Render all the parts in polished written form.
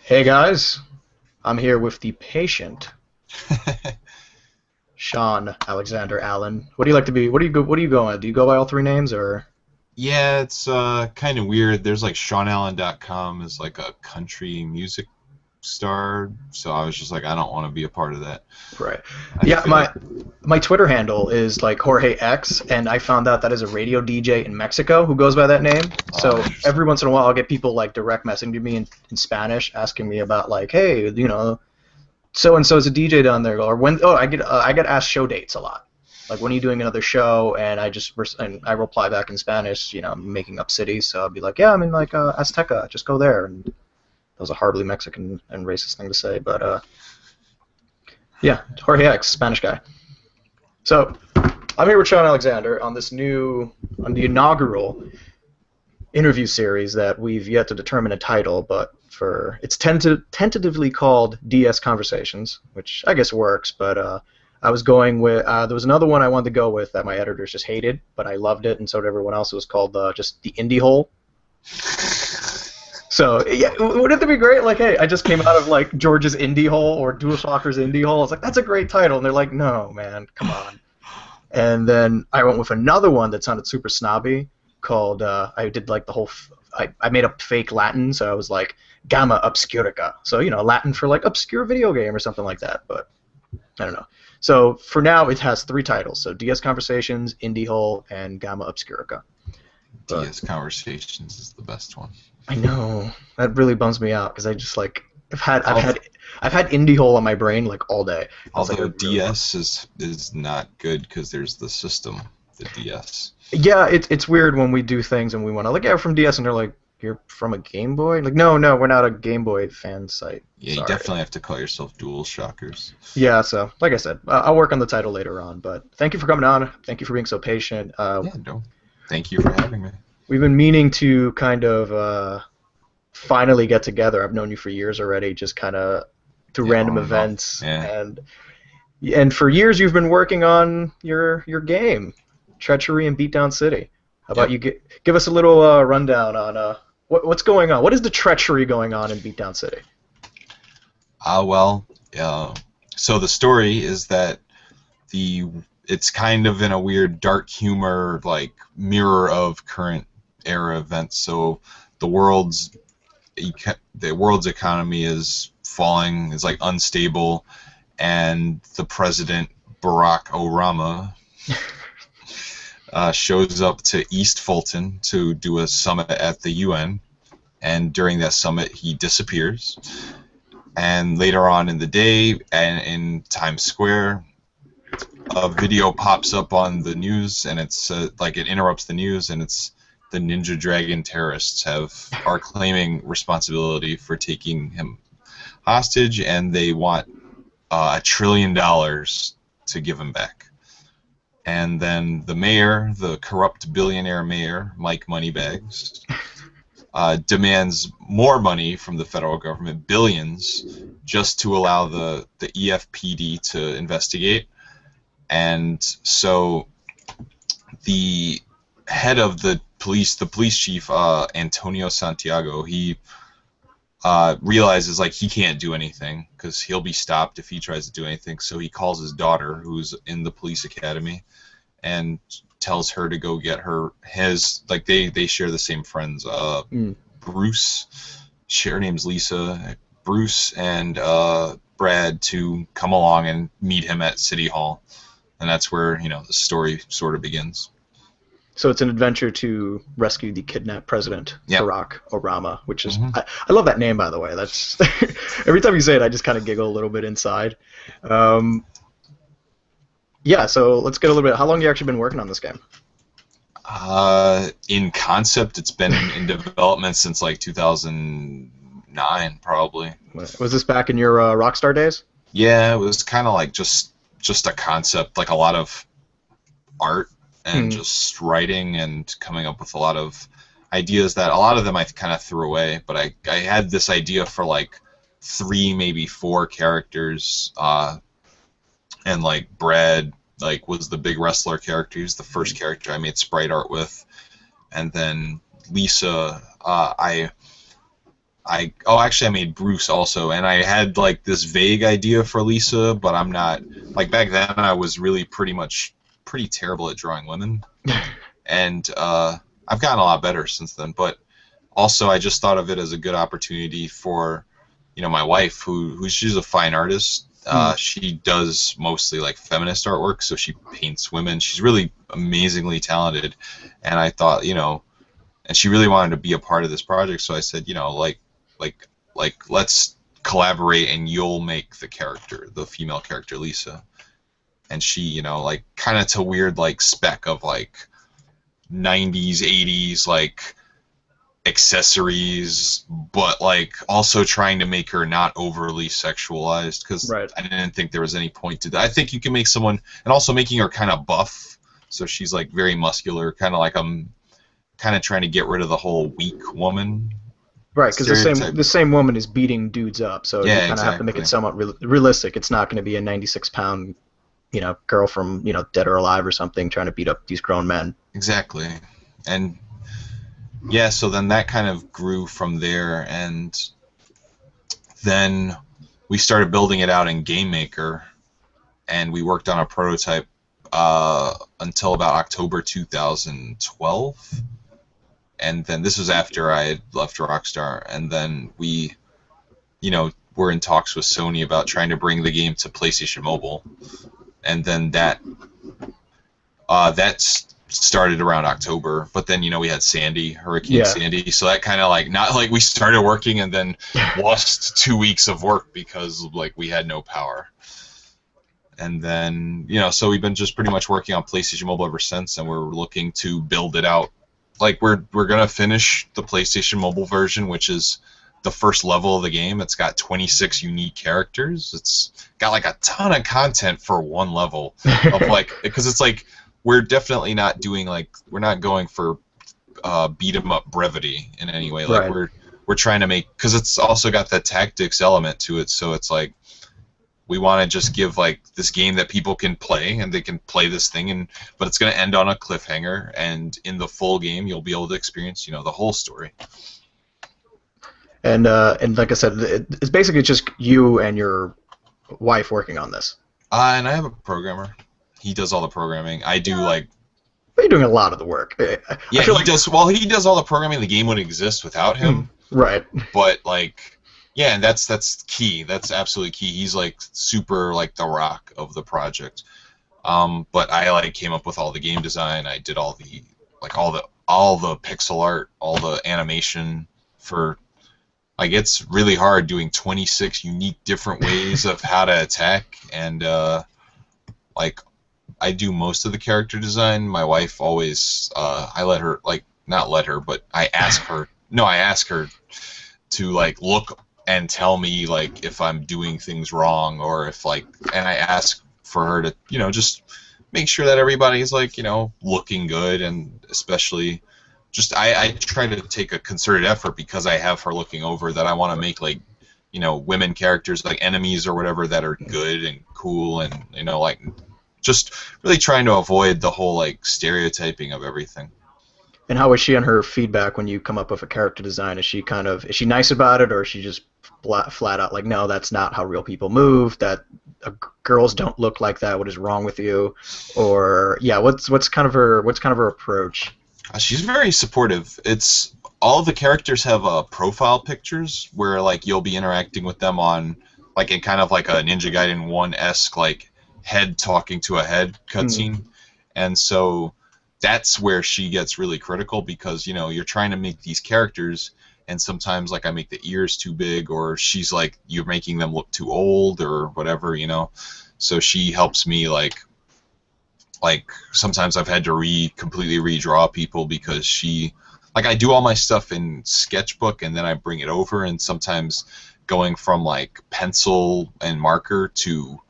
Hey guys, I'm here with the patient, Shawn Alexander Allen. What do you like to be? What do you go on? Do you go by all three names or? Yeah, it's kind of weird. There's like ShawnAllen.com is like a country music star, so I was just like, I don't want to be a part of that. Right. I Yeah, feel like, my Twitter handle is like Jorge X, and I found out that is a radio DJ in Mexico who goes by that name. So interesting. every once in a while, I'll get people like direct messaging me in Spanish, asking me about like, hey, so and so is a DJ down there, or when. Oh, I get asked show dates a lot. Like when are you doing another show? And and I reply back in Spanish. I'm making up cities, so I'll be like, yeah, I'm in like Azteca. Just go there. And that was a horribly Mexican and racist thing to say, but yeah, Jorge X, Spanish guy. So I'm here with Shawn Alexander on the inaugural interview series that we've yet to determine a title, but it's tentatively called DS Conversations, which I guess works, but I was going with, there was another one I wanted to go with that my editors just hated, but I loved it, and so did everyone else. It was called just The Indie Hole. So, yeah, wouldn't it be great? Like, hey, I just came out of, like, George's Indie Hole or DualShockers Indie Hole. I was like, that's a great title. And they're like, no, man, come on. And then I went with another one that sounded super snobby called, I did, like, I made up fake Latin, so I was like, Gamma Obscurica. So, Latin for, like, obscure video game or something like that, but I don't know. So, for now, it has three titles. So, DS Conversations, Indie Hole, and Gamma Obscurica. But DS Conversations is the best one. I know that really bums me out because I just like Al- I've had indie hole on my brain like all day. I was like, Although really DS is not good because there's the system, the DS. yeah, it's weird when we do things and we want to like, yeah, we're from DS, and they're like, you're from a Game Boy? Like, no, we're not a Game Boy fan site. Yeah, you Sorry. definitely have to call yourself DualShockers. Yeah, so like I said, I'll work on the title later on. But thank you for coming on. Thank you for being so patient. Yeah, no. Thank you for having me. We've been meaning to kind of finally get together. I've known you for years already, just kind of through Yeah, random on and off. events, Yeah. and for years you've been working on your game, Treachery and Beatdown City. How about Yep. you give us a little rundown on what's going on? What is the treachery going on in Beatdown City? Well, so the story is that it's kind of in a weird dark humor, like mirror of current era events. So the world's economy is falling, is like unstable, and the president Barack Obama shows up to East Fulton to do a summit at the UN, and during that summit he disappears. And later on in the day, and in Times Square, a video pops up on the news, and it's like it interrupts the news, and it's the Ninja Dragon terrorists are claiming responsibility for taking him hostage, and they want $1 trillion to give him back. And then the mayor, the corrupt billionaire mayor, Mike Moneybags, demands more money from the federal government, billions, just to allow the EFPD to investigate. And so the head of the police chief, Antonio Santiago, he realizes like he can't do anything because he'll be stopped if he tries to do anything. So he calls his daughter, who's in the police academy, and tells her to go get they share the same friends. Bruce, her name's Lisa, Bruce and Brad, to come along and meet him at City Hall, and that's where the story sort of begins. So it's an adventure to rescue the kidnapped president, Yep. Barack Obama, which is Mhm. I love that name, by the way. That's every time you say it, I just kind of giggle a little bit inside. Um, yeah, so let's get a little bit. How long have you actually been working on this game? In concept, it's been in development since like 2009, probably. Was this back in your Rockstar days? Yeah, it was kind of like just a concept, like a lot of art and just writing and coming up with a lot of ideas that a lot of them I kind of threw away. But I had this idea for like 3, maybe 4 characters, and like Brad like was the big wrestler character. He was the first character I made sprite art with, and then Lisa, I Actually I made Bruce also, and I had like this vague idea for Lisa, but I'm not like back then I was really pretty terrible at drawing women, and I've gotten a lot better since then. But also I just thought of it as a good opportunity for, you know, my wife who she's a fine artist. She does mostly like feminist artwork, so she paints women. She's really amazingly talented, and I thought, you know, and she really wanted to be a part of this project, so I said, you know, like let's collaborate and you'll make the character, the female character Lisa. And she, you know, like kind of to weird like spec of like 90s, 80s like accessories, but like also trying to make her not overly sexualized, because Right. I didn't think there was any point to that. I think you can make someone, and also making her kind of buff, so she's like very muscular, kind of like I'm kind of trying to get rid of the whole weak woman. Right, because the same woman is beating dudes up, so Yeah, you kind of have to make it somewhat realistic. It's not going to be a 96-pound, you know, girl from, you know, Dead or Alive or something trying to beat up these grown men. Exactly. And yeah, so then that kind of grew from there, and then we started building it out in Game Maker, and we worked on a prototype until about October 2012. And then this was after I had left Rockstar, and then we, you know, were in talks with Sony about trying to bring the game to PlayStation Mobile, and then that started around October. But then, you know, we had Hurricane Sandy, so that kind of like, not like we started working and then lost 2 weeks of work because like we had no power. And then, you know, so we've been just pretty much working on PlayStation Mobile ever since, and we're looking to build it out. Like we're gonna finish the PlayStation Mobile version, which is the first level of the game. It's got 26 unique characters. It's got like a ton of content for one level of like, because it's like we're definitely not doing like, we're not going for beat 'em up brevity in any way. Like we're trying to make, because it's also got that tactics element to it. So it's like, we want to just give like this game that people can play, and they can play this thing, but it's going to end on a cliffhanger, and in the full game you'll be able to experience, you know, the whole story. And like I said, it's basically just you and your wife working on this. And I have a programmer. He does all the programming. I do like. But you're doing a lot of the work. Yeah, he does. Well, he does all the programming. The game wouldn't exist without him. Right. But like. Yeah, and that's key. That's absolutely key. He's like super like the rock of the project. But I like came up with all the game design. I did all the pixel art, all the animation for. Like it's really hard doing 26 unique different ways of how to attack, and like I do most of the character design. My wife always I let her, like, not let her, but I ask her. No, I ask her to like look and tell me like if I'm doing things wrong, or if like, and I ask for her to, you know, just make sure that everybody's like, you know, looking good, and especially just I try to take a concerted effort, because I have her looking over, that I want to make like, you know, women characters, like enemies or whatever, that are good and cool, and, you know, like just really trying to avoid the whole like stereotyping of everything. And how is she on her feedback when you come up with a character design? Is she nice about it, or is she just flat out like, no, that's not how real people move, that girls don't look like that, what is wrong with you? Or yeah, what's kind of her approach? She's very supportive. It's all of the characters have profile pictures where like you'll be interacting with them on like in kind of like a Ninja Gaiden 1-esque like head talking to a head cutscene. And so that's where she gets really critical, because, you know, you're trying to make these characters, and sometimes like I make the ears too big, or she's like, you're making them look too old or whatever, you know. So she helps me like sometimes I've had to completely redraw people, because she, like, I do all my stuff in Sketchbook and then I bring it over, and sometimes going from like pencil and marker to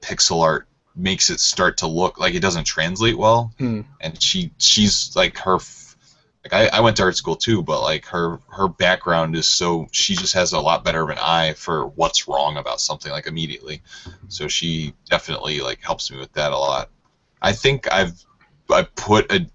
pixel art makes it start to look like it doesn't translate well. And she's like, I went to art school too, but like her background is so, she just has a lot better of an eye for what's wrong about something like immediately. So she definitely like helps me with that a lot. I think I put a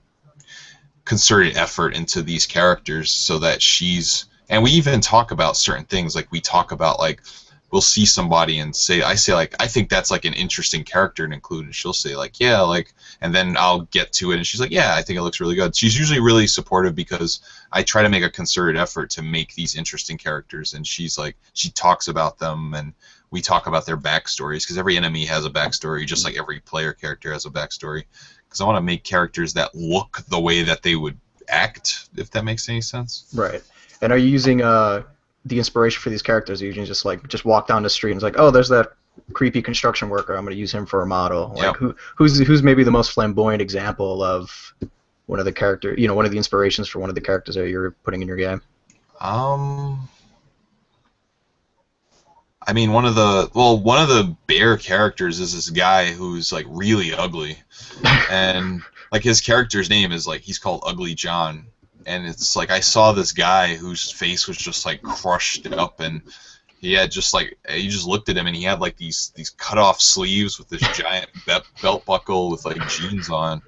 concerted effort into these characters so that she's And we even talk about certain things. Like we talk about like we'll see somebody and I say like I think that's like an interesting character to include, and she'll say like yeah like, and then I'll get to it and she's like yeah I think it looks really good. She's usually really supportive because I try to make a concerted effort to make these interesting characters, and she's like she talks about them and we talk about their backstories because every enemy has a backstory just like every player character has a backstory, because I want to make characters that look the way that they would act, if that makes any sense. Right. And are you using the inspiration for these characters? Are you just walk down the street and it's like, oh, there's that creepy construction worker. I'm going to use him for a model. Like Yep. who's maybe the most flamboyant example of one of the character, one of the inspirations for one of the characters that you're putting in your game? I mean, one of the bear characters is this guy who's like really ugly, and like his character's name is like he's called Ugly John, and it's like I saw this guy whose face was just like crushed up, and he had just like you just looked at him and he had like these cut off sleeves with this giant belt buckle with like jeans on,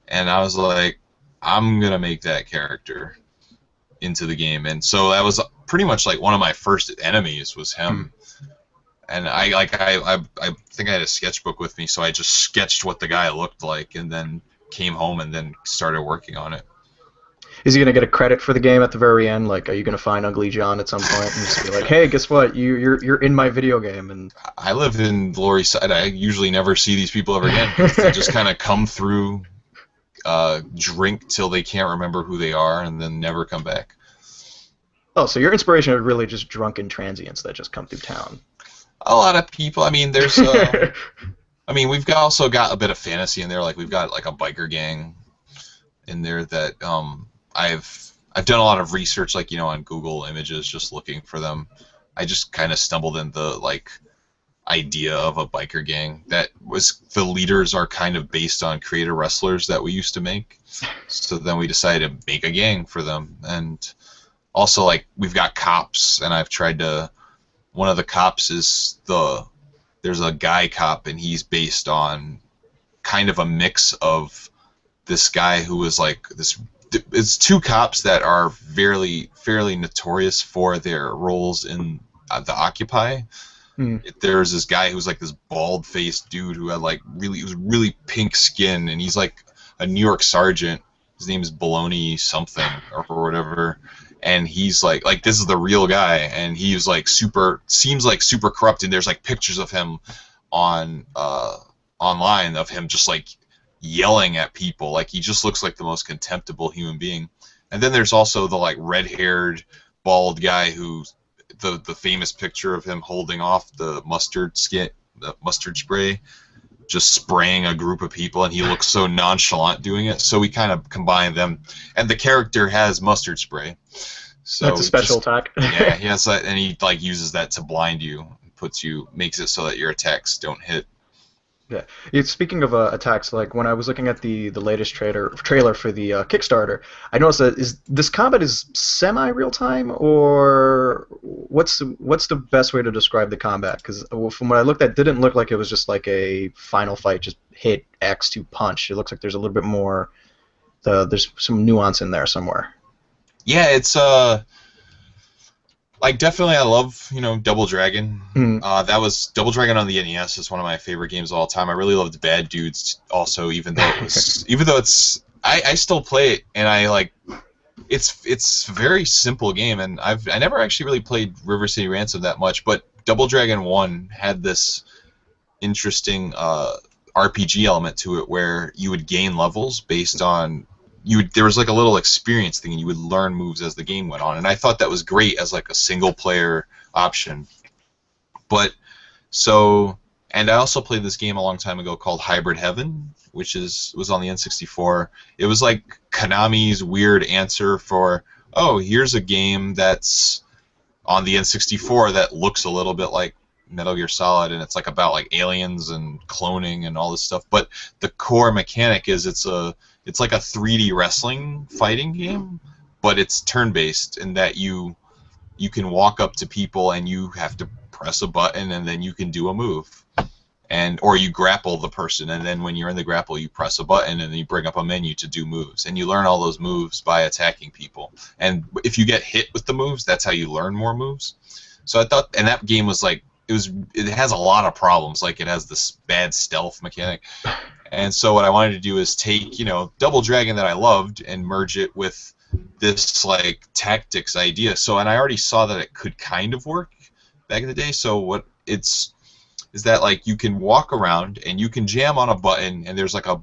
and I was like, I'm gonna make that character into the game, and so that was pretty much like one of my first enemies was him. And I think I had a sketchbook with me, so I just sketched what the guy looked like, and then came home and then started working on it. Is he gonna get a credit for the game at the very end? Like, are you gonna find Ugly John at some point and just be like, hey, guess what? You're in my video game? And I live in Lower East Side. I usually never see these people ever again. They just kind of come through, drink till they can't remember who they are, and then never come back. Oh, so your inspiration are really just drunken transients that just come through town. A lot of people. I mean, there's. I mean, also got a bit of fantasy in there. Like we've got like a biker gang in there that I've done a lot of research, like on Google Images, just looking for them. I just kind of stumbled into like idea of a biker gang that was the leaders are kind of based on creator wrestlers that we used to make. So then we decided to make a gang for them, and also like we've got cops, and I've tried to. One of the cops is there's a guy cop, and he's based on kind of a mix of this guy who was like this. It's two cops that are fairly notorious for their roles in the Occupy. There's this guy who's like this bald-faced dude who had like really pink skin, and he's like a New York sergeant. His name is Baloney something or whatever. And he's like this is the real guy, and he's like seems like super corrupt, and there's like pictures of him on online of him just like yelling at people, like he just looks like the most contemptible human being. And then there's also the like red-haired bald guy who the famous picture of him holding off the mustard spray, just spraying a group of people, and he looks so nonchalant doing it. So we kind of combine them, and the character has mustard spray. So that's a special attack. Yeah, he has that, and he like uses that to blind you, makes it so that your attacks don't hit. Yeah. Speaking of attacks, like when I was looking at the latest trailer for the Kickstarter, I noticed that this combat is semi-real time, or what's the best way to describe the combat? Because from what I looked at, it didn't look like it was just like a final fight, just hit X to punch. It looks like there's a little bit more. There's some nuance in there somewhere. Yeah, it's like definitely I love Double Dragon. That was Double Dragon on the NES is one of my favorite games of all time. I really loved Bad Dudes also, even though it's I still play it, and I like it's a very simple game, and I never actually really played River City Ransom that much, but Double Dragon 1 had this interesting RPG element to it where you would gain levels based on there was like a little experience thing, and you would learn moves as the game went on, and I thought that was great as like a single player option. And I also played this game a long time ago called Hybrid Heaven, which was on the N64. It was like Konami's weird answer for, oh, here's a game that's on the N64 that looks a little bit like Metal Gear Solid, and it's like about like aliens and cloning and all this stuff. But the core mechanic is it's like a 3D wrestling fighting game, but it's turn-based in that you can walk up to people and you have to press a button and then you can do a move. and or you grapple the person, and then when you're in the grapple, you press a button, and then you bring up a menu to do moves, and you learn all those moves by attacking people. And if you get hit with the moves, that's how you learn more moves. So I thought, and that game was like, it has a lot of problems. Like, it has this bad stealth mechanic. And so what I wanted to do is take, Double Dragon that I loved and merge it with this, like, tactics idea. So, and I already saw that it could kind of work back in the day. So what is that, like, you can walk around and you can jam on a button, and there's like a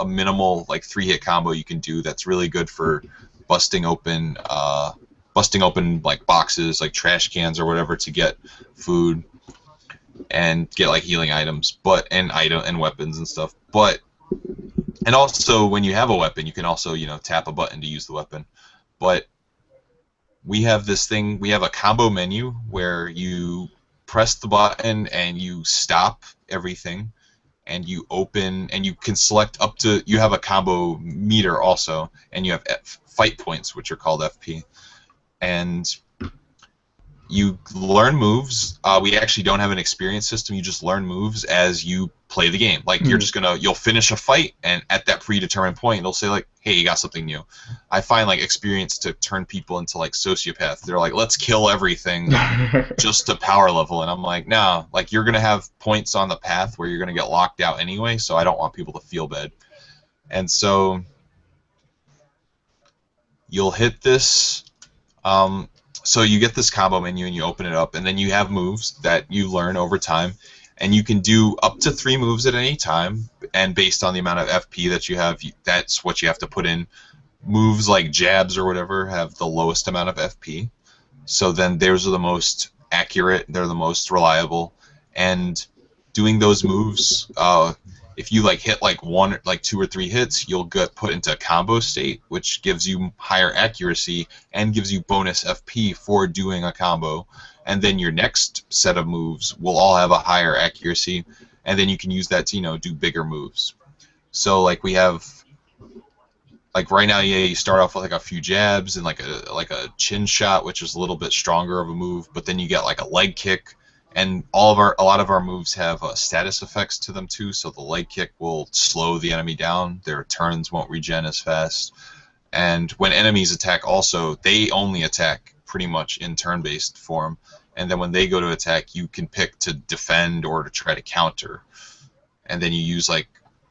minimal, like, 3-hit combo you can do that's really good for busting open like boxes, like trash cans or whatever, to get food and get like healing items, and weapons and stuff. And also when you have a weapon, you can also tap a button to use the weapon. But we have this thing. We have a combo menu where you press the button and you stop everything, and you open, and you can select up to. You have a combo meter also, and you have fight points, which are called FP. And you learn moves. We actually don't have an experience system. You just learn moves as you play the game. Like, you'll finish a fight, and at that predetermined point, it'll say, like, hey, you got something new. I find, like, experience to turn people into, like, sociopaths. They're like, let's kill everything just to power level. And I'm like, no, like, you're going to have points on the path where you're going to get locked out anyway, so I don't want people to feel bad. And so you'll hit this. So you get this combo menu and you open it up, and then you have moves that you learn over time, and you can do up to 3 moves at any time, and based on the amount of FP that you have, that's what you have to put in. Moves like jabs or whatever have the lowest amount of FP, so then those are the most accurate, they're the most reliable, and doing those moves, if you hit 2 or 3 hits, you'll get put into a combo state, which gives you higher accuracy and gives you bonus FP for doing a combo. And then your next set of moves will all have a higher accuracy, and then you can use that to do bigger moves. So we have right now, you start off with a few jabs and like a chin shot, which is a little bit stronger of a move, but then you get a leg kick. And a lot of our moves have status effects to them too. So the leg kick will slow the enemy down. Their turns won't regen as fast. And when enemies attack, also they only attack pretty much in turn-based form. And then when they go to attack, you can pick to defend or to try to counter. And then you use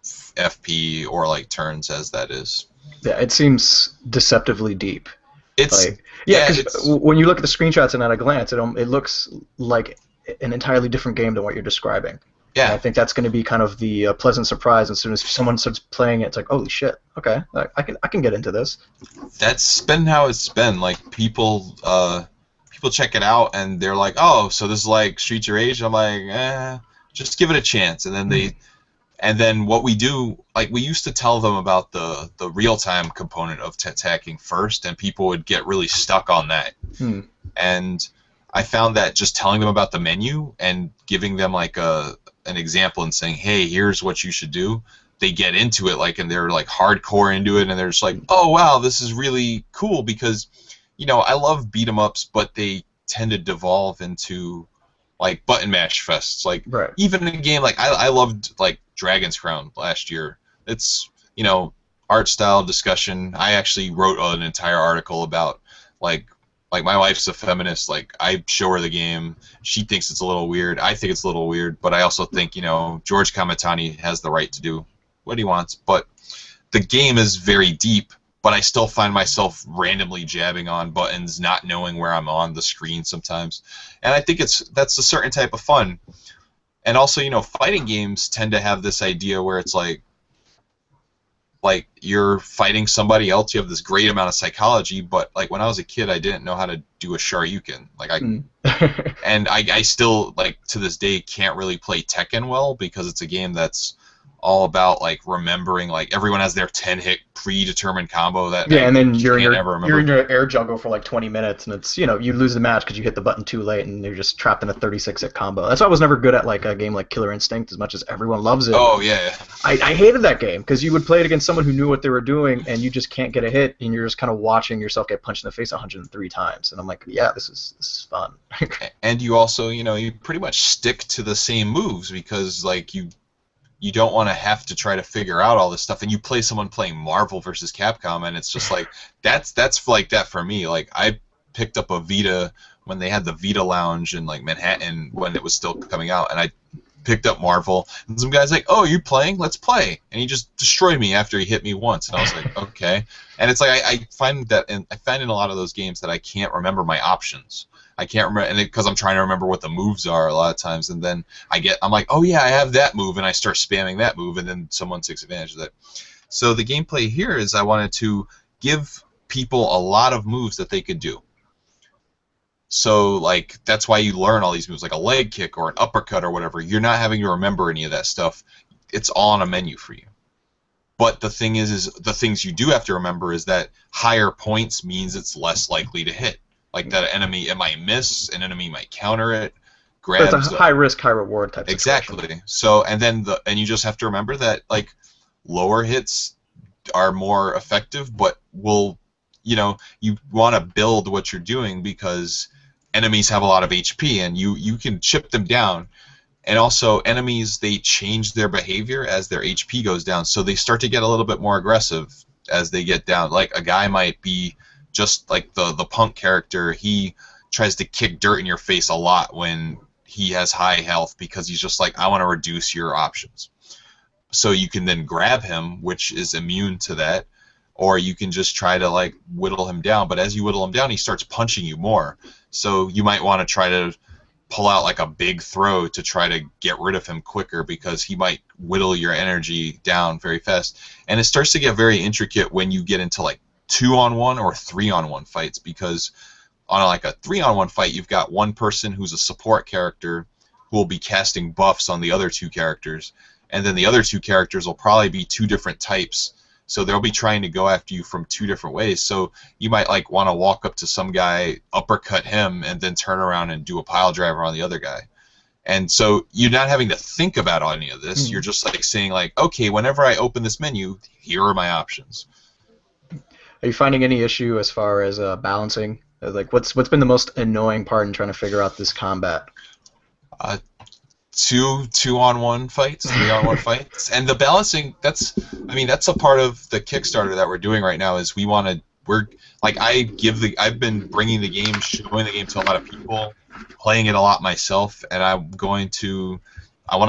FP or turns as that is. Yeah, it seems deceptively deep. It's because when you look at the screenshots and at a glance, it looks like an entirely different game than what you're describing. Yeah. And I think that's going to be kind of the pleasant surprise as soon as someone starts playing it. It's like, holy shit, okay, I can get into this. That's been how it's been. People check it out and they're like, oh, so this is like Streets of Rage. I'm like, just give it a chance. And then and then what we do, we used to tell them about the real-time component of attacking first, and people would get really stuck on that. And I found that just telling them about the menu and giving them an example and saying, hey, here's what you should do, they get into it and they're hardcore into it, and they're just like, oh wow, this is really cool, because I love beat 'em ups, but they tend to devolve into button mash fests. Right. Even a game I loved Dragon's Crown last year. It's art style discussion. I actually wrote an entire article about my wife's a feminist. I show her the game. She thinks it's a little weird. I think it's a little weird, but I also think, George Kamatani has the right to do what he wants. But the game is very deep, but I still find myself randomly jabbing on buttons, not knowing where I'm on the screen sometimes. And I think that's a certain type of fun. And also, fighting games tend to have this idea where it's you're fighting somebody else, you have this great amount of psychology, but when I was a kid, I didn't know how to do a Shoryuken. And I still to this day can't really play Tekken well, because it's a game that's all about like remembering, like everyone has their 10-hit predetermined combo that Yeah, and then you you're in can't your ever remember. you're in your air jungle for like 20 minutes, and it's you lose the match because you hit the button too late, and you're just trapped in a 36-hit combo. That's why I was never good at like a game like Killer Instinct, as much as everyone loves it. Oh yeah. I hated that game because you would play it against someone who knew what they were doing, and you just can't get a hit, and you're just kind of watching yourself get punched in the face 103 times. And I'm like, yeah, this is fun. And you also, you pretty much stick to the same moves because like you don't want to have to try to figure out all this stuff, and you play someone playing Marvel versus Capcom, and it's just like that's like that for me. Like I picked up a Vita when they had the Vita Lounge in like Manhattan when it was still coming out, and I picked up Marvel, and some guy's like, "Oh, you're playing? Let's play!" And he just destroyed me after he hit me once, and I was like, "Okay." And it's like I find in a lot of those games that I can't remember my options. I can't remember, and because I'm trying to remember what the moves are a lot of times, and then I'm like, oh yeah, I have that move, and I start spamming that move, and then someone takes advantage of that. So the gameplay here is I wanted to give people a lot of moves that they could do. So like that's why you learn all these moves, like a leg kick or an uppercut or whatever. You're not having to remember any of that stuff. It's all on a menu for you. But the thing is the things you do have to remember is that higher points means it's less likely to hit. Like that enemy, it might miss, an enemy might counter it. Grabs. It's a high risk, high reward type. Exactly. Situation. So and you just have to remember that like lower hits are more effective, but you want to build what you're doing because enemies have a lot of HP and you can chip them down. And also enemies, they change their behavior as their HP goes down, so they start to get a little bit more aggressive as they get down. Like a guy might be just like the punk character, he tries to kick dirt in your face a lot when he has high health because he's just like, I want to reduce your options. So you can then grab him, which is immune to that, or you can just try to like whittle him down. But as you whittle him down, he starts punching you more. So you might want to try to pull out like a big throw to try to get rid of him quicker because he might whittle your energy down very fast. And it starts to get very intricate when you get into like 2-on-1 or 3-on-1 fights, because on like a 3-on-1 fight you've got one person who's a support character who will be casting buffs on the other two characters, and then the other two characters will probably be two different types, so they'll be trying to go after you from two different ways. So you might like want to walk up to some guy, uppercut him, and then turn around and do a pile driver on the other guy. And so you're not having to think about any of this. You're just like saying like, okay, whenever I open this menu, here are my options. Are you finding any issue as far as balancing? Like, what's been the most annoying part in trying to figure out this combat? 2-on-1 fights, 3-on-1 fights, and the balancing. That's a part of the Kickstarter that we're doing right now. Is I've been bringing the game, showing the game to a lot of people, playing it a lot myself, and I want to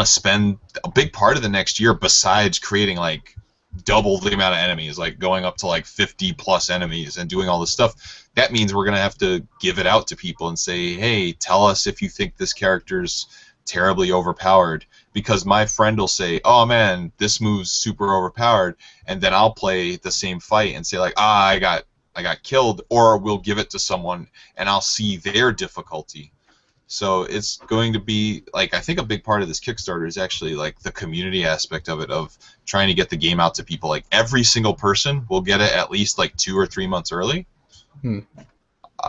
spend a big part of the next year besides creating like double the amount of enemies, like going up to like 50 plus enemies and doing all this stuff. That means we're gonna have to give it out to people and say, hey, tell us if you think this character's terribly overpowered, because my friend will say, oh man, this move's super overpowered, and then I'll play the same fight and say like, I got killed, or we'll give it to someone and I'll see their difficulty. So it's going to be like, I think a big part of this Kickstarter is actually like the community aspect of it, of trying to get the game out to people. Like every single person will get it at least like 2 or 3 months early.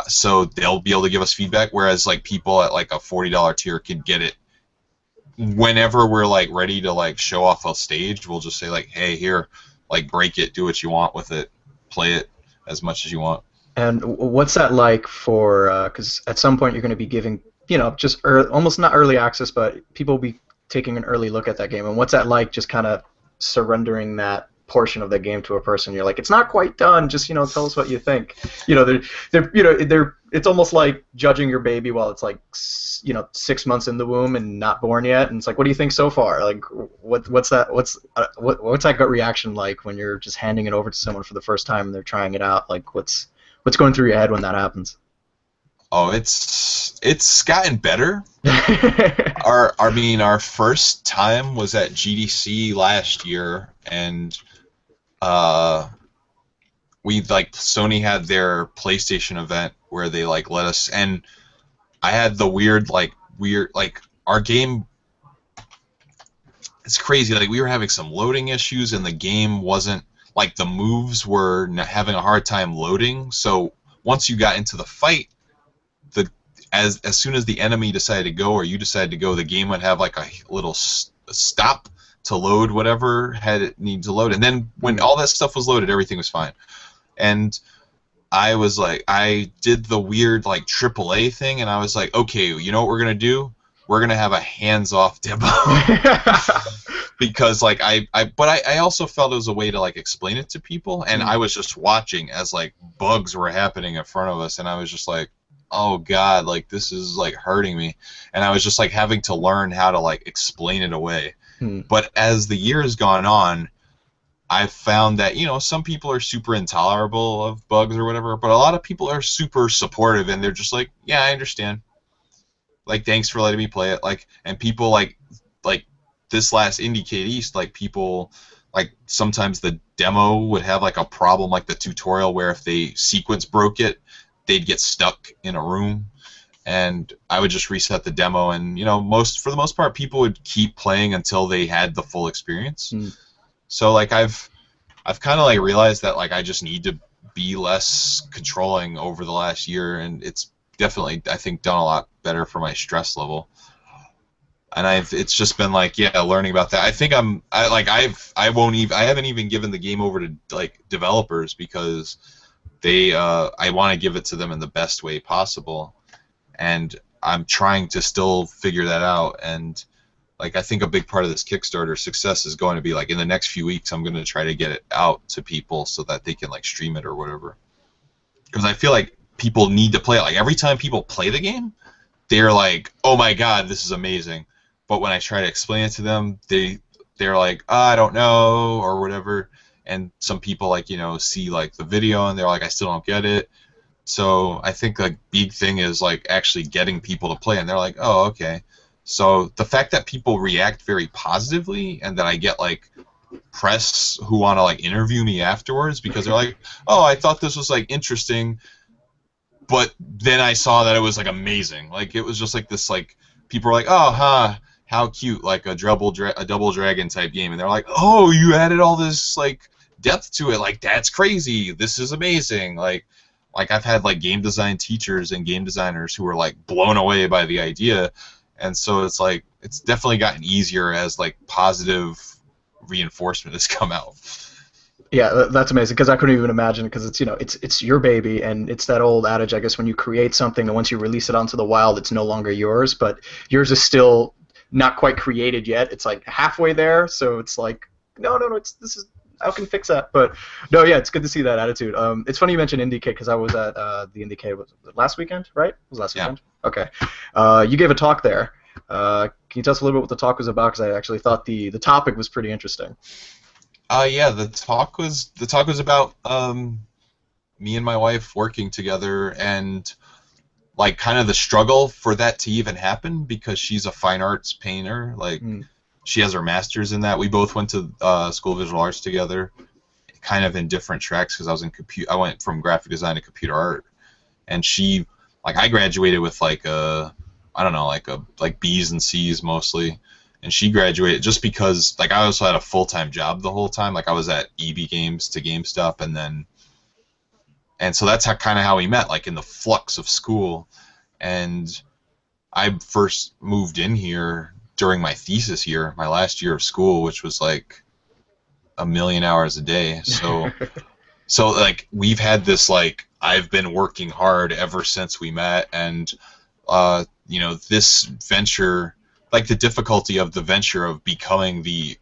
So they'll be able to give us feedback, whereas like people at like a $40 tier can get it whenever we're like ready to like show off a stage. We'll just say like, hey, here, like break it, do what you want with it, play it as much as you want. And what's that like for, because at some point you're going to be giving, just almost not early access, but people will be taking an early look at that game. And what's that like, just kind of surrendering that portion of the game to a person? You're like, it's not quite done, just tell us what you think. It's almost like judging your baby while it's like 6 months in the womb and not born yet, and it's like, what do you think so far? Like, what's that gut reaction like when you're just handing it over to someone for the first time and they're trying it out? Like, what's going through your head when that happens? Oh, it's gotten better. Our first time was at GDC last year, and Sony had their PlayStation event where they like let us, and I had the weird our game. it's crazy. Like, we were having some loading issues, and the game wasn't, like, the moves were having a hard time loading. So once you got into the fight, as soon as the enemy decided to go or you decided to go, the game would have like a little stop to load whatever had it need to load. And then when all that stuff was loaded, everything was fine. And I was like, I did the weird like AAA thing, and I was like, okay, you know what we're gonna do? We're gonna have a hands-off demo. Because like but I also felt it was a way to like explain it to people, and I was just watching as like bugs were happening in front of us, and I was just like, oh god, like this is like hurting me, and I was just like having to learn how to like explain it away. But as the year has gone on, I've found that, you know, some people are super intolerable of bugs or whatever, but a lot of people are super supportive, and they're just like, yeah, I understand, like, thanks for letting me play it. Like, and people like this last Indiecade East, like, people, like, sometimes the demo would have like a problem, like the tutorial, where if they sequence broke it, they'd get stuck in a room, and I would just reset the demo, and, you know, for the most part, people would keep playing until they had the full experience. So like I've kind of like realized that like I just need to be less controlling over the last year, and it's definitely, I think, done a lot better for my stress level. And it's just been like, yeah, learning about that. I think I haven't even given the game over to like developers, because I want to give it to them in the best way possible, and I'm trying to still figure that out. And like, I think a big part of this Kickstarter success is going to be like, in the next few weeks, I'm going to try to get it out to people so that they can like stream it or whatever. Because I feel like people need to play it. Like, every time people play the game, they're like, oh my god, this is amazing. But when I try to explain it to them, they're like, oh, I don't know, or whatever. And some people, like, you know, see like the video and they're like, I still don't get it. So I think like big thing is like actually getting people to play, and they're like, oh, okay. So the fact that people react very positively, and that I get like press who want to like interview me afterwards, because they're like, oh, I thought this was like interesting, but then I saw that it was like amazing. Like, it was just like this, like, people are like, oh, huh, how cute, like a double dragon type game, and they're like, oh, you added all this like depth to it, like, that's crazy, this is amazing. Like I've had like game design teachers and game designers who were like blown away by the idea. And so it's like, it's definitely gotten easier as like positive reinforcement has come out. Yeah, that's amazing, because I couldn't even imagine, because it's, you know, it's your baby, and it's that old adage, I guess, when you create something and once you release it onto the wild, it's no longer yours, but yours is still not quite created yet. It's like halfway there, so it's like, no, I can fix that. But no, yeah, it's good to see that attitude. It's funny you mentioned Indiecade, because I was at the Indiecade, was it last weekend, right? It was last weekend? Okay. You gave a talk there. Can you tell us a little bit what the talk was about? Because I actually thought the topic was pretty interesting. Yeah, the talk was about me and my wife working together, and like kind of the struggle for that to even happen, because she's a fine arts painter. Like, she has her master's in that. We both went to School of Visual Arts together, kind of in different tracks, because I went from graphic design to computer art, and she, like, I graduated with like like B's and C's mostly, and she graduated just because like I also had a full-time job the whole time. Like, I was at EB Games to GameStop, and so that's how we met, like in the flux of school. And I first moved in here during my thesis year, my last year of school, which was like 1,000,000 hours a day. So like, we've had this, like, I've been working hard ever since we met, and you know, this venture, like the difficulty of the venture of becoming the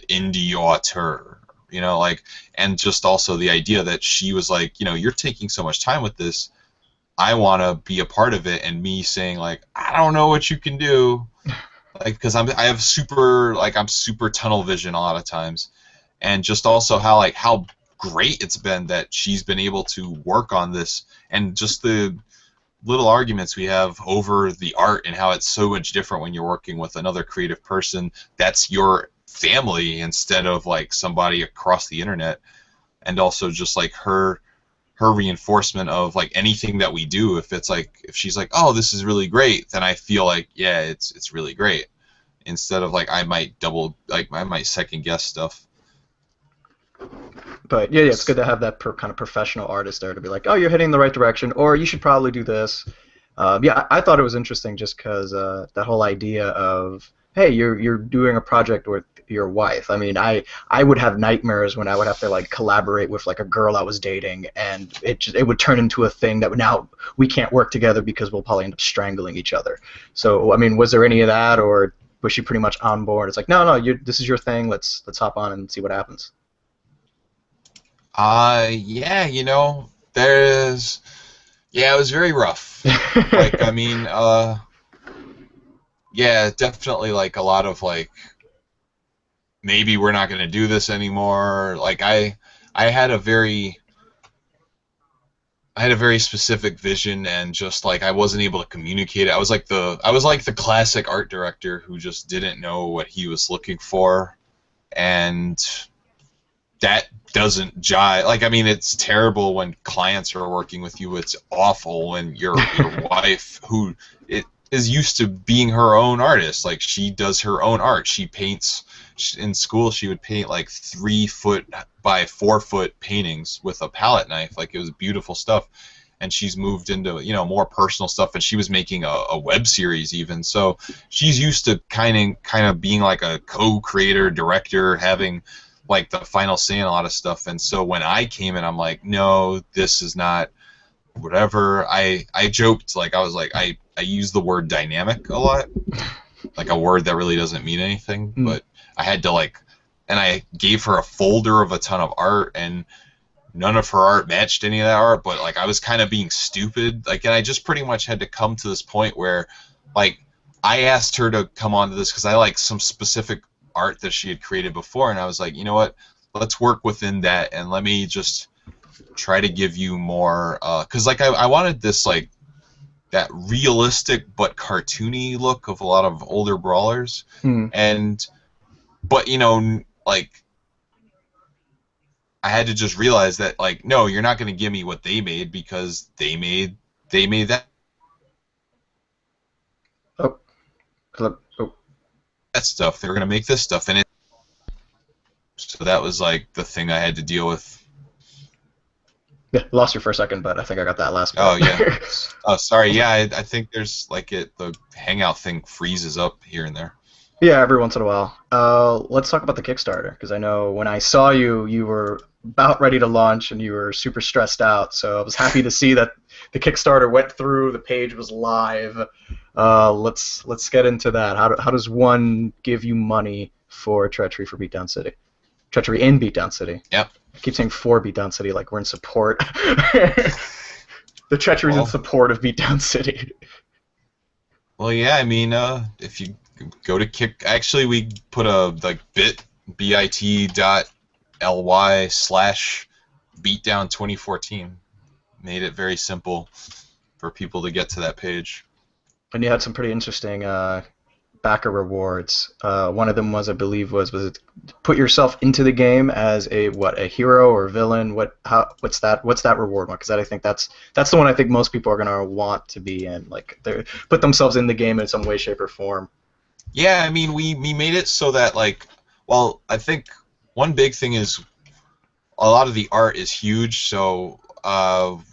indie auteur, you know, like, and just also the idea that she was like, you know, you're taking so much time with this, I want to be a part of it, and me saying like, I don't know what you can do, like, because I'm super tunnel vision a lot of times, and just also how great it's been that she's been able to work on this, and just the little arguments we have over the art, and how it's so much different when you're working with another creative person that's your family instead of like somebody across the internet. And also just like her reinforcement of like anything that we do, if she's like, oh, this is really great, then I feel like, yeah, it's really great. instead of like I might second guess stuff. But yeah, it's good to have that kind of professional artist there to be like, oh, you're heading in the right direction, or you should probably do this. Yeah, I thought it was interesting just because that whole idea of, hey, you're doing a project with your wife. I mean, I would have nightmares when I would have to like collaborate with like a girl I was dating, and it would turn into a thing that now we can't work together because we'll probably end up strangling each other. So I mean, was there any of that, or was she pretty much on board? It's like, no, this is your thing. Let's hop on and see what happens. Yeah, it was very rough. Like, I mean, yeah, definitely like a lot of like, maybe we're not going to do this anymore. Like, I had a very specific vision, and just like I wasn't able to communicate it. I was like the classic art director who just didn't know what he was looking for, and that doesn't jive. Like, I mean, it's terrible when clients are working with you. It's awful when your wife, who is used to being her own artist, like she does her own art. She paints. In school, she would paint like 3-foot by 4-foot paintings with a palette knife. Like, it was beautiful stuff. And she's moved into more personal stuff. And she was making a web series even. So she's used to kind of being like a co-creator, director, having like the final say in a lot of stuff. And so when I came in, I'm like, no, this is not whatever. I joked, like I was like, I use the word dynamic a lot, like a word that really doesn't mean anything, but I had to and I gave her a folder of a ton of art, and none of her art matched any of that art, but like I was kind of being stupid, like, and I just pretty much had to come to this point where, like, I asked her to come onto this because I like some specific art that she had created before, and I was like, you know what, let's work within that, and let me just try to give you more, because like I wanted this like that realistic but cartoony look of a lot of older brawlers, but like I had to just realize that, like, no, you're not going to give me what they made, because they made that. That stuff. They were going to make this stuff, and so that was like the thing I had to deal with. Yeah, lost you for a second, but I think I got that last part. Oh yeah. Oh, sorry. Yeah, I think there's like the Hangout thing freezes up here and there. Yeah, every once in a while. Let's talk about the Kickstarter, because I know when I saw you, you were about ready to launch and you were super stressed out. So I was happy to see that the Kickstarter went through, the page was live. Let's get into that. How does one give you money for Treachery for Beatdown City? Treachery in Beatdown City. Yep. I keep saying for Beatdown City like we're in support. The Treachery's in support of Beatdown City. Well, yeah, I mean, if you go to actually we put a like bit.ly/Beatdown2014. Made it very simple for people to get to that page. And you had some pretty interesting backer rewards. One of them was, I believe, was it put yourself into the game as a hero or villain? What's that reward one? Because I think that's the one I think most people are gonna want to be in. Like, they put themselves in the game in some way, shape, or form. Yeah, I mean, we made it so that, like, well, I think one big thing is a lot of the art is huge, so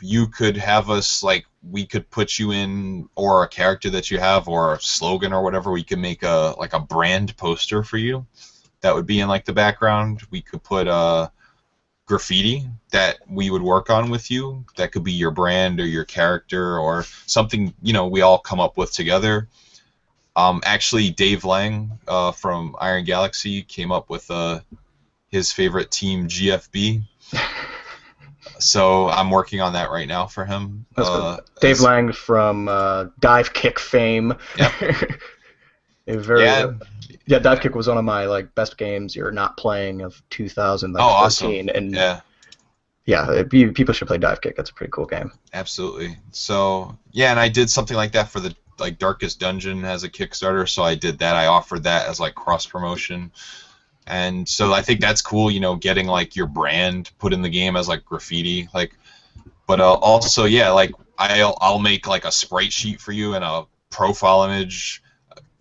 you could have us, like, we could put you in, or a character that you have, or a slogan or whatever. We could make a brand poster for you that would be in like the background. We could put graffiti that we would work on with you. That could be your brand or your character or something we all come up with together. Actually, Dave Lang from Iron Galaxy came up with his favorite team, GFB. So I'm working on that right now for him. That's cool. Dave Lang from Dive Kick fame. Yep. Yeah, Dive Kick was one of my best games you're not playing of 2014. Awesome. And yeah, people should play Dive Kick. That's a pretty cool game. Absolutely. So yeah, and I did something like that for the Darkest Dungeon as a Kickstarter. So I did that. I offered that as cross promotion. And so I think that's cool, getting your brand put in the game as graffiti, but also, yeah, I'll make a sprite sheet for you and a profile image,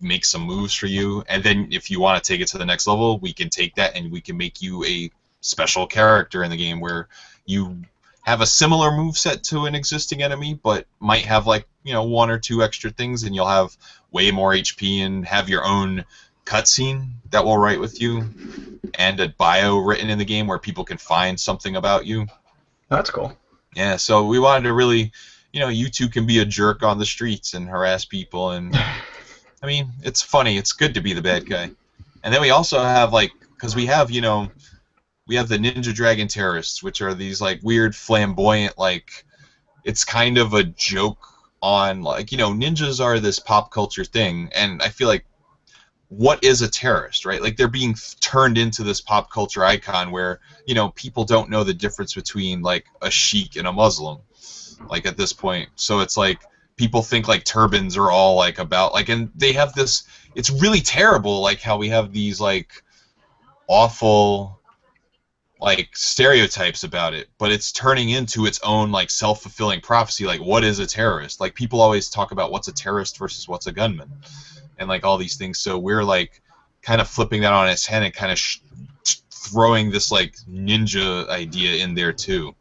make some moves for you, and then if you want to take it to the next level, we can take that and we can make you a special character in the game where you have a similar moveset to an existing enemy, but might have like, you know, 1 or 2 extra things, and you'll have way more HP and have your own cutscene that will write with you, and a bio written in the game where people can find something about you. That's cool. Yeah, so we wanted to really, you know, you two can be a jerk on the streets and harass people, and I mean, it's funny. It's good to be the bad guy. And then we also have, like, because we have, you know, we have the Ninja Dragon Terrorists, which are these, like, weird, flamboyant, like, it's kind of a joke on, like, you know, ninjas are this pop culture thing, and I feel like, what is a terrorist, right? Like, they're being turned into this pop culture icon where, you know, people don't know the difference between, like, a Sheik and a Muslim, like, at this point. So it's like, people think, like, turbans are all, like, about, like, and they have this, it's really terrible, like, how we have these, like, awful, like, stereotypes about it, but it's turning into its own, like, self-fulfilling prophecy, like, what is a terrorist? Like, people always talk about what's a terrorist versus what's a gunman, and, like, all these things, so we're, like, kind of flipping that on its head and kind of throwing this, like, ninja idea in there, too.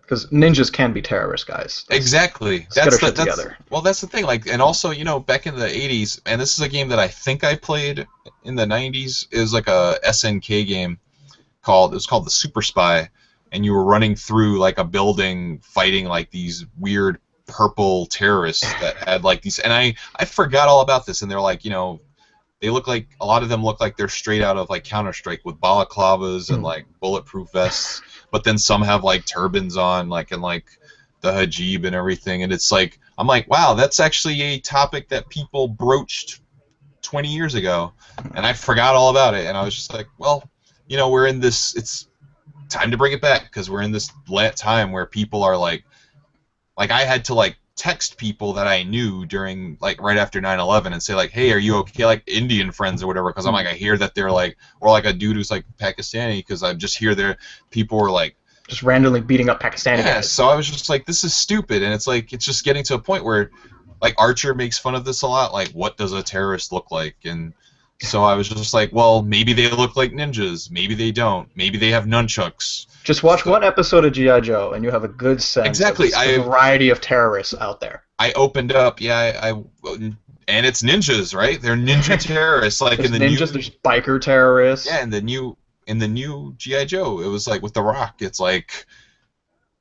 Because ninjas can be terrorist guys. Exactly. That's together. Well, that's the thing. Like, and also, you know, back in the '80s, and this is a game that I think I played in the '90s. It was like a SNK game called the Super Spy, and you were running through like a building fighting like these weird purple terrorists that had like these. And I forgot all about this, and they're like, you know, they look like a lot of them look like they're straight out of like Counter-Strike with balaclavas and like bulletproof vests. But then some have like turbans on, like, and like the hijab and everything, and it's like, I'm like, wow, that's actually a topic that people broached 20 years ago, and I forgot all about it, and I was just like, well, you know, we're in this, it's time to bring it back, because we're in this time where people are like I had to like text people that I knew during, like, right after 9/11 and say, like, hey, are you okay, like, Indian friends or whatever, because I'm like, I hear that they're like, or like a dude who's like Pakistani, because I just hear their people were like just randomly beating up Pakistani guys. So I was just like, this is stupid, and it's like, it's just getting to a point where, like, Archer makes fun of this a lot, like, what does a terrorist look like? And so I was just like, well, maybe they look like ninjas, maybe they don't, maybe they have nunchucks. Just watch one episode of G.I. Joe, and you have a good sense of the variety of terrorists out there. I opened up, and it's ninjas, right? They're ninja terrorists, like there's in the ninjas, there's biker terrorists. Yeah, in the new G.I. Joe, it was like with The Rock, it's like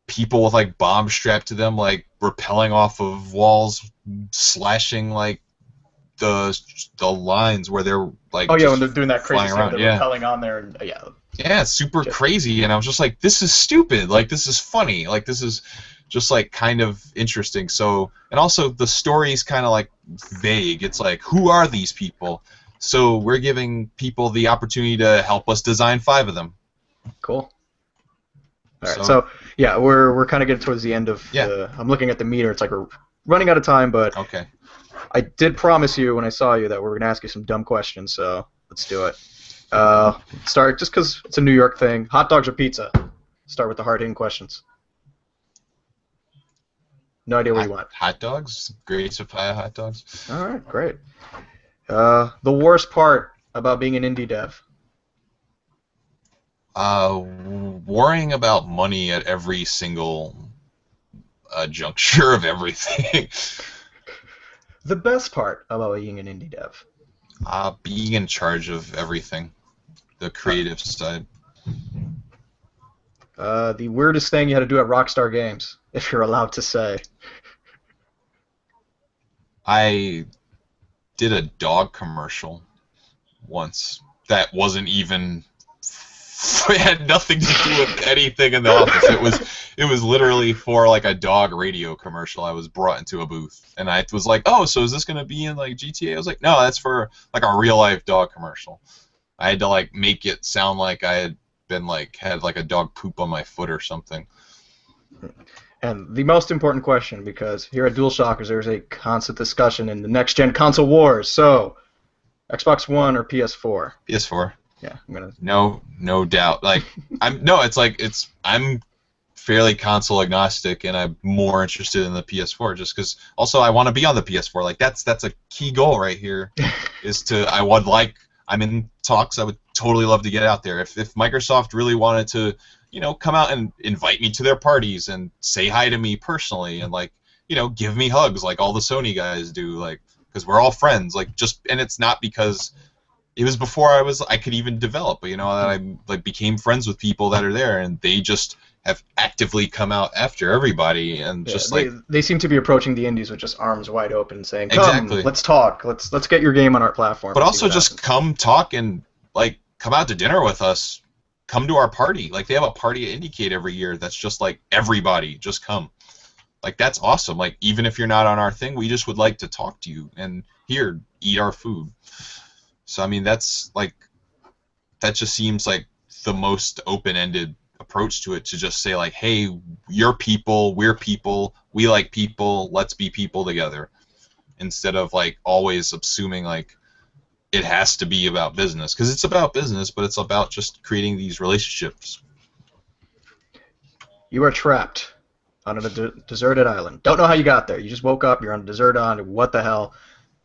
people with like bombs strapped to them, like rappelling off of walls, slashing like the lines where they're like. Oh yeah, when they're doing that crazy thing, around, they're rappelling on there, and yeah. Yeah, it's super crazy, and I was just like, this is stupid, like, this is funny, like, this is just, like, kind of interesting, so, and also, the story's kind of, like, vague, it's like, who are these people? So, we're giving people the opportunity to help us design 5 of them. Cool. Alright, so yeah, we're kind of getting towards the end of I'm looking at the meter, it's like we're running out of time, but okay. I did promise you when I saw you that we were going to ask you some dumb questions, so let's do it. Start just because it's a New York thing. Hot dogs or pizza? Start with the hard-hitting questions. No idea what you want. Hot dogs? Great supply of hot dogs. All right, great. The worst part about being an indie dev? Worrying about money at every single juncture of everything. The best part about being an indie dev? Being in charge of everything. The creative side. The weirdest thing you had to do at Rockstar Games, if you're allowed to say. I did a dog commercial once that wasn't even. It had nothing to do with anything in the office. It was literally for like a dog radio commercial. I was brought into a booth, and I was like, "Oh, so is this gonna be in like GTA?" I was like, "No, that's for like a real life dog commercial." I had to like make it sound like I had been like had like a dog poop on my foot or something. And the most important question, because here at DualShockers there's a constant discussion in the next gen console wars. So, Xbox One or PS4? PS4. Yeah, I'm gonna. No doubt. Like I'm fairly console agnostic, and I'm more interested in the PS4 just because. Also, I want to be on the PS4. Like that's a key goal right here. I'm in talks. I would totally love to get out there. If Microsoft really wanted to, come out and invite me to their parties and say hi to me personally and like, give me hugs like all the Sony guys do, like because we're all friends. Like and it's not because it was before I could even develop, that I like became friends with people that are there, and they just have actively come out after everybody, and just they seem to be approaching the indies with just arms wide open, saying, "Come, exactly. Let's talk. Let's get your game on our platform." But also just come talk and like come out to dinner with us. Come to our party. Like they have a party at IndieCade every year. That's just like everybody just come. Like that's awesome. Like even if you're not on our thing, we just would like to talk to you and eat our food. So I mean that just seems like the most open-ended approach to it, to just say like, hey, you're people, we're people, we like people, let's be people together, instead of like always assuming like it has to be about business, because it's about business, but it's about just creating these relationships. You are trapped on a deserted island. Don't know how you got there. You just woke up, you're on a deserted island, what the hell?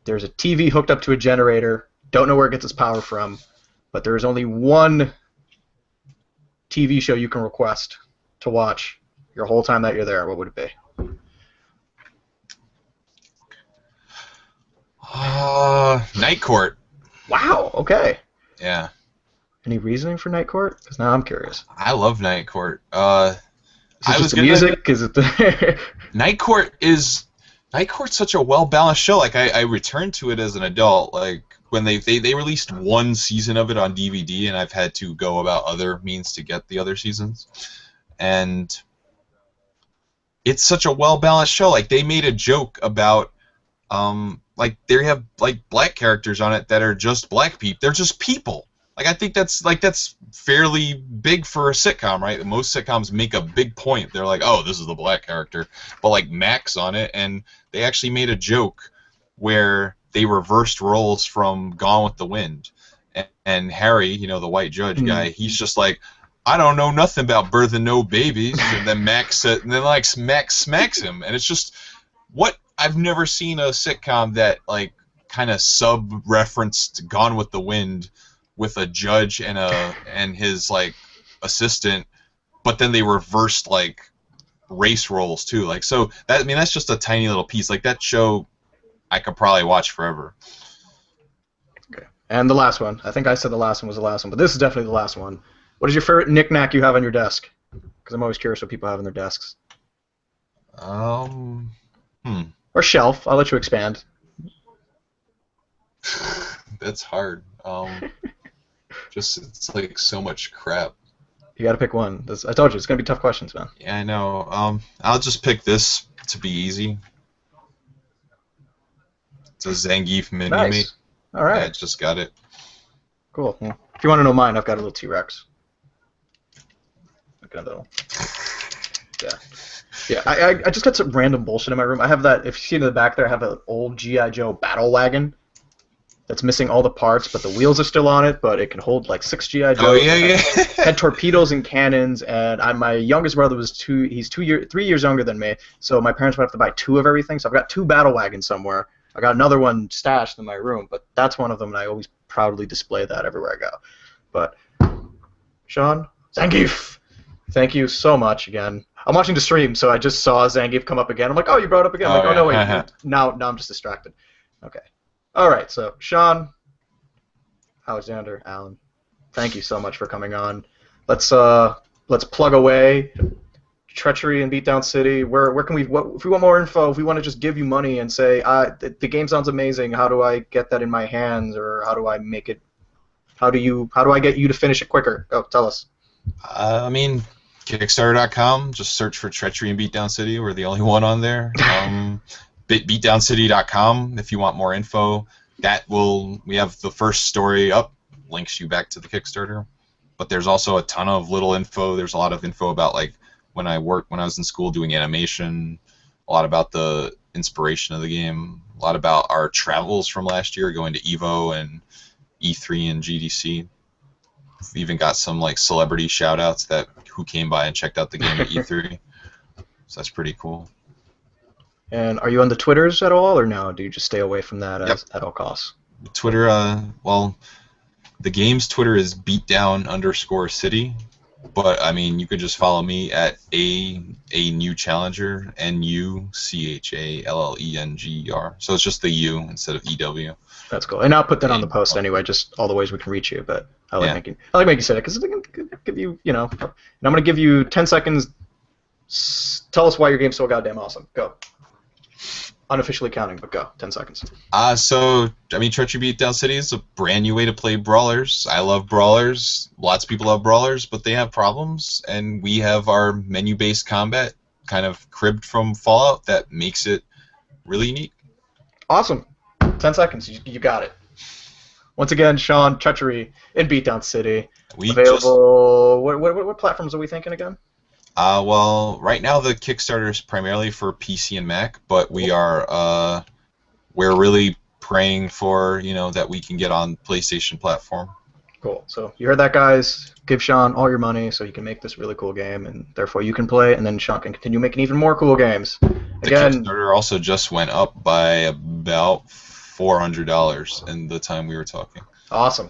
There's a TV hooked up to a generator, don't know where it gets its power from, but there is only one TV show you can request to watch your whole time that you're there. What would it be? Night Court. Wow. Okay. Yeah. Any reasoning for Night Court? Because now I'm curious. I love Night Court. Is it just the music? Is it the Night Court's such a well balanced show. Like I returned to it as an adult. Like when they released one season of it on DVD, and I've had to go about other means to get the other seasons. And it's such a well balanced show. Like they made a joke about like they have like black characters on it that are just black people. They're just people. Like I think that's fairly big for a sitcom, right? Most sitcoms make a big point. They're like, oh, this is the black character, but like Mac's on it, and they actually made a joke where they reversed roles from Gone with the Wind, and Harry, the white judge guy, he's just like, I don't know nothing about birthing no babies, and then Max smacks him, and it's just what I've never seen a sitcom that like kind of sub-referenced Gone with the Wind with a judge and his like assistant, but then they reversed like race roles too. Like so that's just a tiny little piece. Like that show I could probably watch forever. Okay. And the last one. I think I said the last one was the last one, but this is definitely the last one. What is your favorite knickknack you have on your desk? Because I'm always curious what people have on their desks. Or shelf. I'll let you expand. That's hard. Just it's like so much crap. You got to pick one. I told you it's gonna be tough questions, man. Yeah, I know. I'll just pick this to be easy. It's a Zangief mini. Nice. All right. Yeah, I just got it. Cool. Yeah. If you want to know mine, I've got a little T-Rex. Like a little. Yeah. Yeah. I just got some random bullshit in my room. I have that. If you see in the back there, I have an old G.I. Joe battle wagon that's missing all the parts, but the wheels are still on it, but it can hold like 6 G.I. Joes. Oh, yeah. Had torpedoes and cannons, and my youngest brother was 3 years younger than me, so my parents would have to buy 2 of everything, so I've got 2 battle wagons somewhere. I got another one stashed in my room, but that's one of them, and I always proudly display that everywhere I go. But, Shawn, Zangief, thank you so much again. I'm watching the stream, so I just saw Zangief come up again. I'm like, oh, you brought it up again. I'm like, oh, no, wait. Now I'm just distracted. Okay. All right, so Shawn Alexander Allen, thank you so much for coming on. Let's plug away. Treachery and Beatdown City. Where can we? If we want more info, if we want to just give you money and say, the game sounds amazing. How do I get that in my hands, or how do I make it? How do I get you to finish it quicker? Go, tell us. I mean, Kickstarter.com. Just search for Treachery and Beatdown City. We're the only one on there. Beatdowncity.com if you want more info. We have the first story up, links you back to the Kickstarter. But there's also a ton of little info. There's a lot of info about like when I was in school doing animation, a lot about the inspiration of the game, a lot about our travels from last year going to EVO and E3 and GDC. We've even got some like celebrity shout-outs that who came by and checked out the game at E3. So that's pretty cool. And are you on the Twitters at all, or no? Do you just stay away from that Yep. at all costs? Twitter, well, the game's Twitter is Beatdown_City, but I mean, you could just follow me at a new challenger, NUCHALLENGER. So it's just the U instead of EW. That's cool. And I'll put that on the post anyway, just all the ways we can reach you. But I like making you say that because it can give you, and I'm gonna give you 10 seconds. Tell us why your game's so goddamn awesome. Go. Unofficially counting, but go. 10 seconds. So, I mean, Treachery Beatdown City is a brand new way to play brawlers. I love brawlers. Lots of people love brawlers, but they have problems. And we have our menu-based combat kind of cribbed from Fallout that makes it really neat. Awesome. 10 seconds. You got it. Once again, Shawn, Treachery in Beatdown City. Available. What platforms are we thinking again? Well, right now the Kickstarter is primarily for PC and Mac, but we're really praying for, that we can get on PlayStation platform. Cool. So you heard that, guys. Give Shawn all your money so he can make this really cool game, and therefore you can play, and then Shawn can continue making even more cool games. Again, the Kickstarter also just went up by about $400 in the time we were talking. Awesome.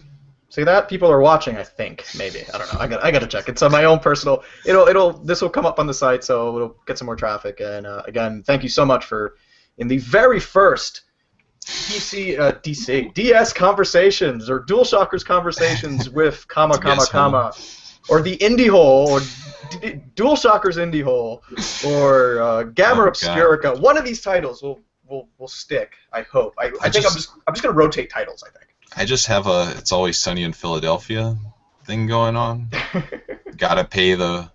See that? People are watching, I think. Maybe. I don't know. I got to check. It's on my own personal. This will come up on the site, so it'll get some more traffic. And again, thank you so much for in the very first DS Conversations or DualShockers Conversations with or the Indie Hole or DualShockers Indie Hole or Gamma Obscurica. One of these titles will stick. I hope. I think I'm just gonna rotate titles. I think. I just have a "It's Always Sunny in Philadelphia" thing going on. Gotta pay the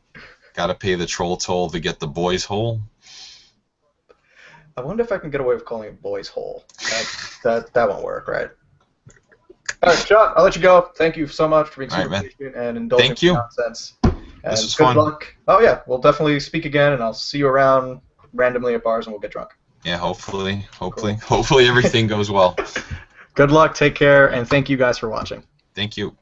troll toll to get the boys hole. I wonder if I can get away with calling it boys hole. That won't work, right? All right, Shawn, I'll let you go. Thank you so much for being so patient and indulging in nonsense. And this was good fun. luck. Oh yeah, we'll definitely speak again, and I'll see you around randomly at bars, and we'll get drunk. Yeah, hopefully everything goes well. Good luck, take care, and thank you guys for watching. Thank you.